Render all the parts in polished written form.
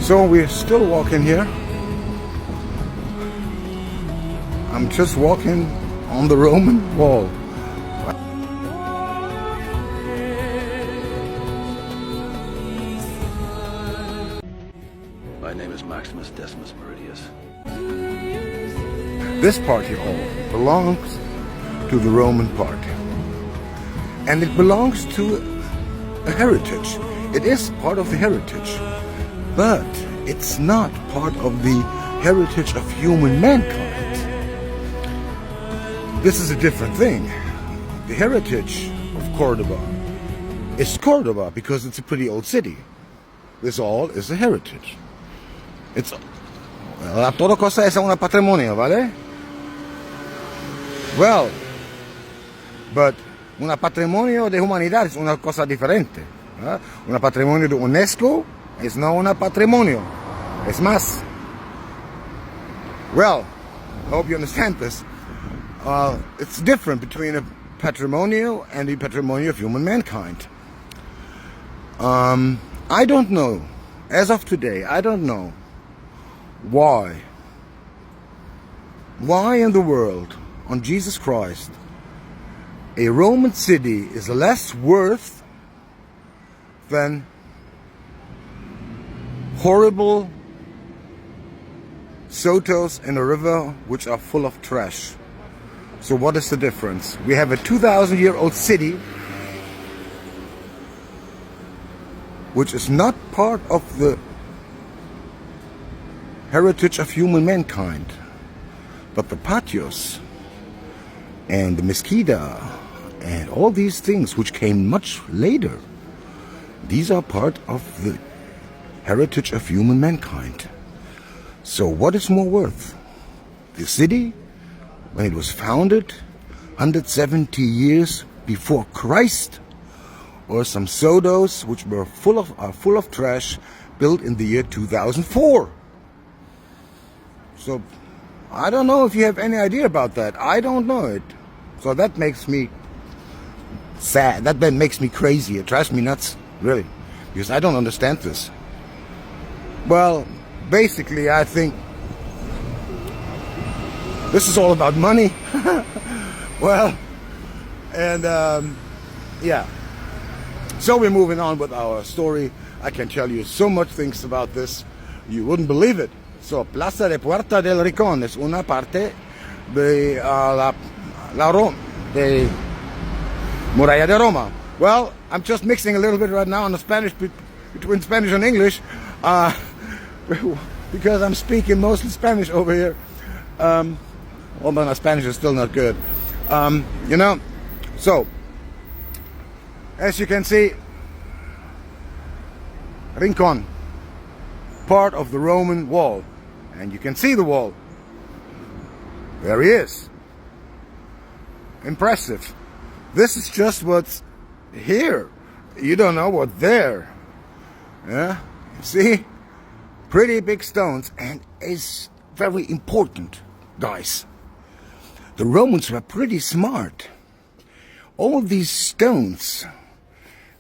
So we're still walking here. I'm just walking on the Roman wall. My name is Maximus Decimus Meridius. This party hall belongs to the Roman part. And it belongs to a heritage. It is part of the heritage. But it's not part of the heritage of human mankind. This is a different thing. The heritage of Córdoba is Córdoba because it's a pretty old city. This all is a heritage. It's toda cosa es una patrimonio, ¿vale? Well, but un patrimonio de humanidad es una cosa diferente. ¿Eh? Un patrimonio de UNESCO es no un patrimonio. Es más. Well, I hope you understand this. It's different between a patrimonio and the patrimonio of human mankind. I don't know, as of today, I don't know why in the world, on Jesus Christ, a Roman city is less worth than horrible sotos in a river which are full of trash. So what is the difference? We have a 2,000-year-old city which is not part of the heritage of human mankind, but the patios and the mesquita and all these things which came much later, these are part of the heritage of human mankind. So what is more worth? The city, when it was founded 170 years before Christ, or some sodos which were full of trash, built in the year 2004. So I don't know if you have any idea about that. I don't know it. So that makes me sad. That makes me crazy. It drives me nuts, really, because I don't understand this. Well, basically, I think this is all about money. Well, and yeah. So we're moving on with our story. I can tell you so much things about this. You wouldn't believe it. So, Plaza de Puerta del Ricón es una parte de de Muralla de Roma. Well, I'm just mixing a little bit right now on the Spanish, between Spanish and English, because I'm speaking mostly Spanish over here. Well, but my Spanish is still not good. You know, so, as you can see, Rincón, part of the Roman wall. And you can see the wall. There he is. Impressive. This is just what's here. You don't know what's there. Yeah? See? Pretty big stones. And it's very important, guys. The Romans were pretty smart. All these stones,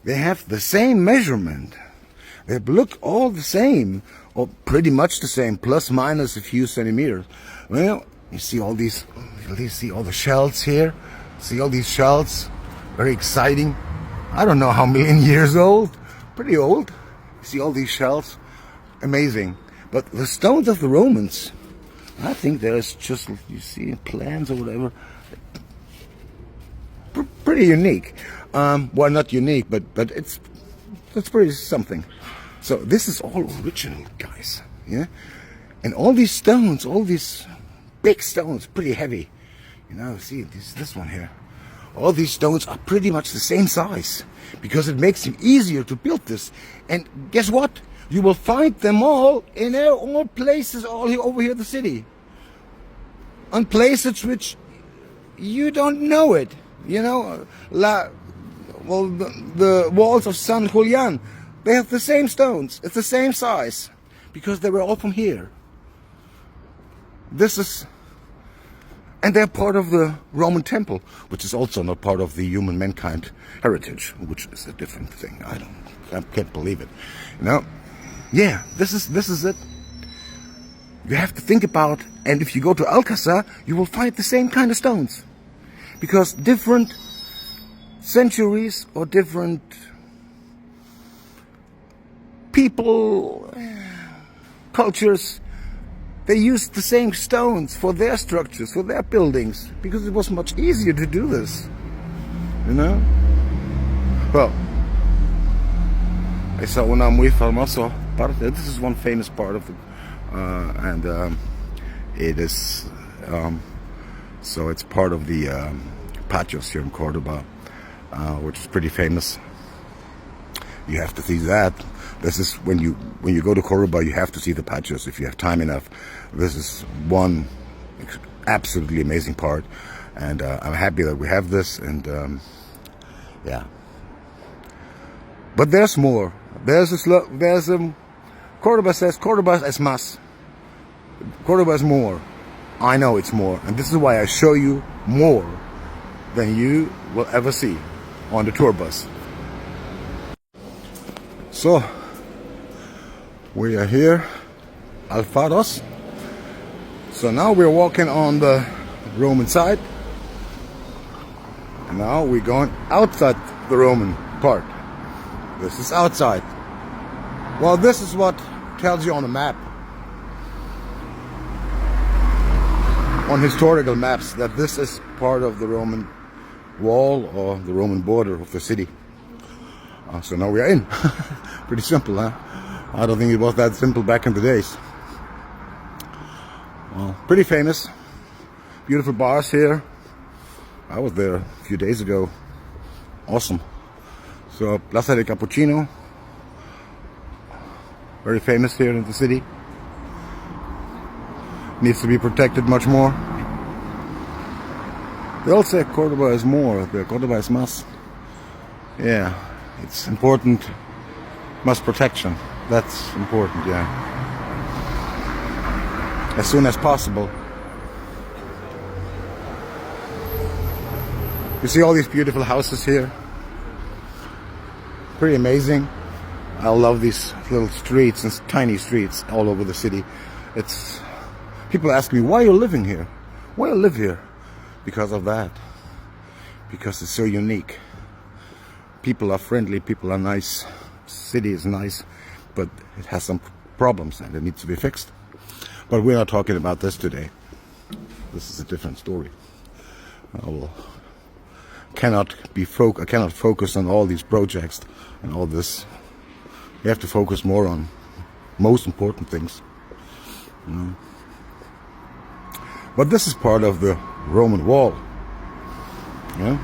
they have the same measurement. They look all the same, or pretty much the same, plus minus a few centimeters. Well, you see all these, you see all the shells here. See all these shells, very exciting. I don't know how million years old, pretty old. You see all these shells, amazing. But the stones of the Romans, I think there's just, you see, plans or whatever, pretty unique. Well, not unique, but it's pretty something. So this is all original, guys. Yeah, and all these stones, all these big stones, pretty heavy. You know, see this one here. All these stones are pretty much the same size because it makes it easier to build this. And guess what? You will find them all in all places, all here, over here in the city. On places which you don't know it. You know, the walls of San Julian, they have the same stones. It's the same size because they were all from here. This is, and they're part of the Roman temple, which is also not part of the human mankind heritage, which is a different thing. I can't believe it. You know, Yeah, this is it. You have to think about, and if you go to Alcázar, you will find the same kind of stones. Because different centuries or different people, cultures, they used the same stones for their structures, for their buildings, because it was much easier to do this. You know? Well, esa una muy famosa parte. This is one famous part of the, and it is, so it's part of the patios here in Cordoba, which is pretty famous. You have to see that. This is when you go to Córdoba, you have to see the patios if you have time enough. This is one absolutely amazing part, and I'm happy that we have this. And yeah, but there's more. There's Córdoba says Córdoba es más. Córdoba is more. I know it's more, and this is why I show you more than you will ever see on the tour bus. So we are here, Alfados. So now we're walking on the Roman side, and now we're going outside the Roman part. This is outside. Well, this is what tells you on the map, on historical maps, that this is part of the Roman wall or the Roman border of the city. So now we are in. Pretty simple, huh? I don't think it was that simple back in the days. Well, pretty famous. Beautiful bars here. I was there a few days ago. Awesome. So Plaza de Cappuccino, very famous here in the city. Needs to be protected much more. They all say Cordoba is more, Cordoba es más. Yeah, it's important. Más protection. That's important, yeah. As soon as possible. You see all these beautiful houses here? Pretty amazing. I love these little streets and tiny streets all over the city. It's people ask me, why are you living here? Why do you live here? Because of that. Because it's so unique. People are friendly, people are nice. City is nice, but it has some problems and it needs to be fixed. But we're not talking about this today. This is a different story. I cannot focus on all these projects and all this. You have to focus more on most important things. You know? But this is part of the Roman wall. Yeah?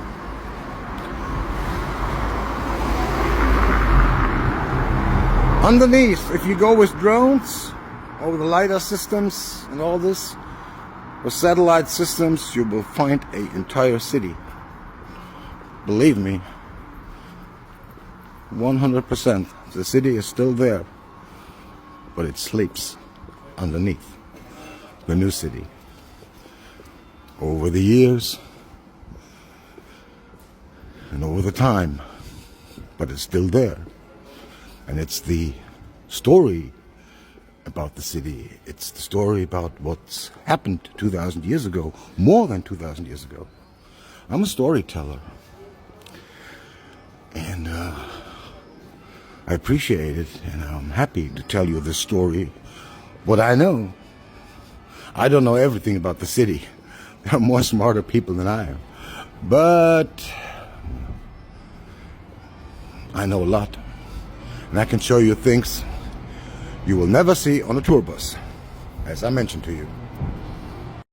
Underneath, if you go with drones over the LiDAR systems and all this, with satellite systems, you will find an entire city. Believe me, 100%. The city is still there, but it sleeps underneath the new city. Over the years and over the time, but it's still there. And it's the story about the city. It's the story about what's happened 2,000 years ago, more than 2,000 years ago. I'm a storyteller. And I appreciate it, and I'm happy to tell you this story, what I know. I don't know everything about the city. There are more smarter people than I am. But I know a lot. And I can show you things you will never see on a tour bus, as I mentioned to you.